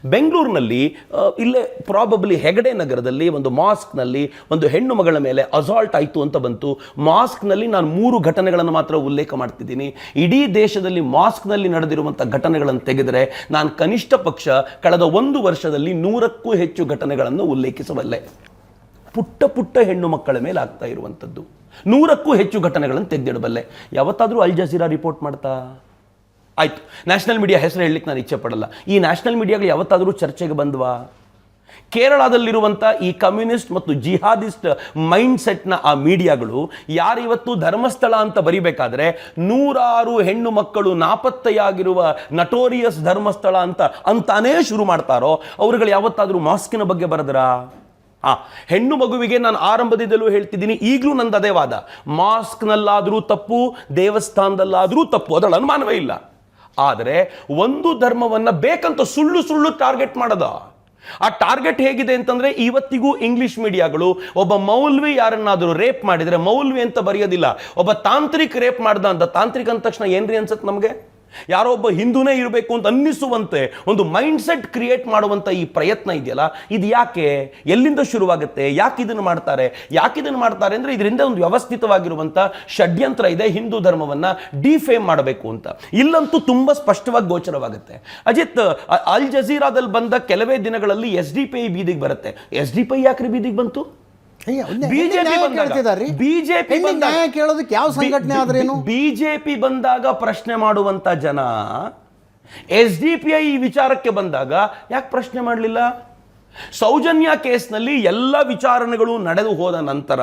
ಬೆಂಗಳೂರಿನಲ್ಲಿ ಇಲ್ಲೇ ಪ್ರಾಬಬ್ಲಿ ಹೆಗಡೆ ನಗರದಲ್ಲಿ ಒಂದು ಮಾಸ್ಕ್ನಲ್ಲಿ ಒಂದು ಹೆಣ್ಣು ಮಗಳ ಮೇಲೆ ಅಸಾಲ್ಟ್ ಆಯಿತು ಅಂತ ಬಂತು. ಮಾಸ್ಕ್ನಲ್ಲಿ ನಾನು 3 ಘಟನೆಗಳನ್ನು ಮಾತ್ರ ಉಲ್ಲೇಖ ಮಾಡ್ತಿದ್ದೀನಿ. ಇಡೀ ದೇಶದಲ್ಲಿ ಮಾಸ್ಕ್ನಲ್ಲಿ ನಡೆದಿರುವಂಥ ಘಟನೆಗಳನ್ನು ತೆಗೆದರೆ ನಾನು ಕನಿಷ್ಠ ಪಕ್ಷ ಕಳೆದ 1 ವರ್ಷದಲ್ಲಿ 100ಕ್ಕೂ ಹೆಚ್ಚು ಘಟನೆಗಳನ್ನು ಉಲ್ಲೇಖಿಸಬಲ್ಲೆ. ಪುಟ್ಟ ಪುಟ್ಟ ಹೆಣ್ಣು ಮಕ್ಕಳ ಮೇಲೆ ಆಗ್ತಾ ಇರುವಂಥದ್ದು 100ಕ್ಕೂ ಹೆಚ್ಚು ಘಟನೆಗಳನ್ನು ತೆಗೆದಿಡಬಲ್ಲೆ. ಯಾವತ್ತಾದರೂ ಅಲ್ ಜಜೀರಾ ರಿಪೋರ್ಟ್ ಮಾಡ್ತಾ? ಆಯಿತು, ನ್ಯಾಷನಲ್ ಮೀಡಿಯಾ ಹೆಸರು ಹೇಳಲಿಕ್ಕೆ ನಾನು ಇಚ್ಛೆ ಪಡಲ್ಲ. ಈ ನ್ಯಾಷನಲ್ ಮೀಡಿಯಾಗಳು ಯಾವತ್ತಾದರೂ ಚರ್ಚೆಗೆ ಬಂದವಾ? ಕೇರಳದಲ್ಲಿರುವಂಥ ಈ ಕಮ್ಯುನಿಸ್ಟ್ ಮತ್ತು ಜಿಹಾದಿಸ್ಟ್ ಮೈಂಡ್ ಸೆಟ್ನ ಆ ಮೀಡಿಯಾಗಳು ಯಾರಿವತ್ತು ಧರ್ಮಸ್ಥಳ ಅಂತ ಬರಿಬೇಕಾದ್ರೆ 106 ಹೆಣ್ಣು ಮಕ್ಕಳು ನಾಪತ್ತೆಯಾಗಿರುವ ನಟೋರಿಯಸ್ ಧರ್ಮಸ್ಥಳ ಅಂತಾನೇ ಶುರು ಮಾಡ್ತಾರೋ, ಅವರುಗಳು ಯಾವತ್ತಾದರೂ ಮಾಸ್ಕಿನ ಬಗ್ಗೆ ಬರೆದ್ರಾ? ಹೆಣ್ಣು ಮಗುವಿಗೆ ನಾನು ಆರಂಭದಿಂದಲೂ ಹೇಳ್ತಿದ್ದೀನಿ, ಈಗಲೂ ನಂದು ಅದೇ ವಾದ. ಮಾಸ್ಕ್ನಲ್ಲಾದರೂ ತಪ್ಪು, ದೇವಸ್ಥಾನದಲ್ಲಾದರೂ ತಪ್ಪು, ಅದರಲ್ಲಿ ಅನುಮಾನವೇ ಇಲ್ಲ. ಆದರೆ ಒಂದು ಧರ್ಮವನ್ನು ಬೇಕಂತ ಸುಳ್ಳು ಟಾರ್ಗೆಟ್ ಮಾಡೋದ. ಆ ಟಾರ್ಗೆಟ್ ಹೇಗಿದೆ ಅಂತಂದ್ರೆ, ಇವತ್ತಿಗೂ ಇಂಗ್ಲಿಷ್ ಮೀಡಿಯಾಗಳು ಒಬ್ಬ ಮೌಲ್ವಿ ಯಾರನ್ನಾದರೂ ರೇಪ್ ಮಾಡಿದರೆ ಮೌಲ್ವಿ ಅಂತ ಬರೆಯೋದಿಲ್ಲ, ಒಬ್ಬ ತಾಂತ್ರಿಕ್ ರೇಪ್ ಮಾಡ್ದ ಅಂತ. ತಾಂತ್ರಿಕ ಅಂದ ತಕ್ಷಣ ಏನ್ರಿ ಅನ್ಸತ್ತೆ ನಮಗೆ? ಯಾರೋ ಒಬ್ಬ ಹಿಂದೂನೇ ಇರಬೇಕು ಅಂತ ಅನ್ನಿಸುವಂತೆ ಒಂದು ಮೈಂಡ್ ಸೆಟ್ ಕ್ರಿಯೇಟ್ ಮಾಡುವಂಥ ಈ ಪ್ರಯತ್ನ ಇದೆಯಲ್ಲ, ಇದು ಯಾಕೆ, ಎಲ್ಲಿಂದ ಶುರುವಾಗುತ್ತೆ, ಯಾಕೆ ಇದನ್ನು ಮಾಡ್ತಾರೆ ಅಂದರೆ ಇದರಿಂದ ಒಂದು ವ್ಯವಸ್ಥಿತವಾಗಿರುವಂಥ ಷಡ್ಯಂತ್ರ ಇದೆ, ಹಿಂದೂ ಧರ್ಮವನ್ನು ಡಿಫೇಮ್ ಮಾಡಬೇಕು ಅಂತ. ಇಲ್ಲಂತೂ ತುಂಬ ಸ್ಪಷ್ಟವಾಗಿ ಗೋಚರವಾಗುತ್ತೆ. ಅಜಿತ್, ಅಲ್ ಜಜೀರಾದಲ್ಲಿ ಬಂದ ಕೆಲವೇ ದಿನಗಳಲ್ಲಿ SDPI ಬೀದಿಗೆ ಬರುತ್ತೆ. SDPI ಯಾಕ್ರಿ ಬೀದಿಗೆ ಬಂತು? ಬಿಜೆಪಿ ಬಂದಾಗ ಪ್ರಶ್ನೆ ಮಾಡುವಂತ ಜನ SDPI ವಿಚಾರಕ್ಕೆ ಬಂದಾಗ ಯಾಕೆ ಪ್ರಶ್ನೆ ಮಾಡಲಿಲ್ಲ? ಸೌಜನ್ಯ ಕೇಸ್ನಲ್ಲಿ ಎಲ್ಲ ವಿಚಾರಣೆಗಳು ನಡೆದು ಹೋದ ನಂತರ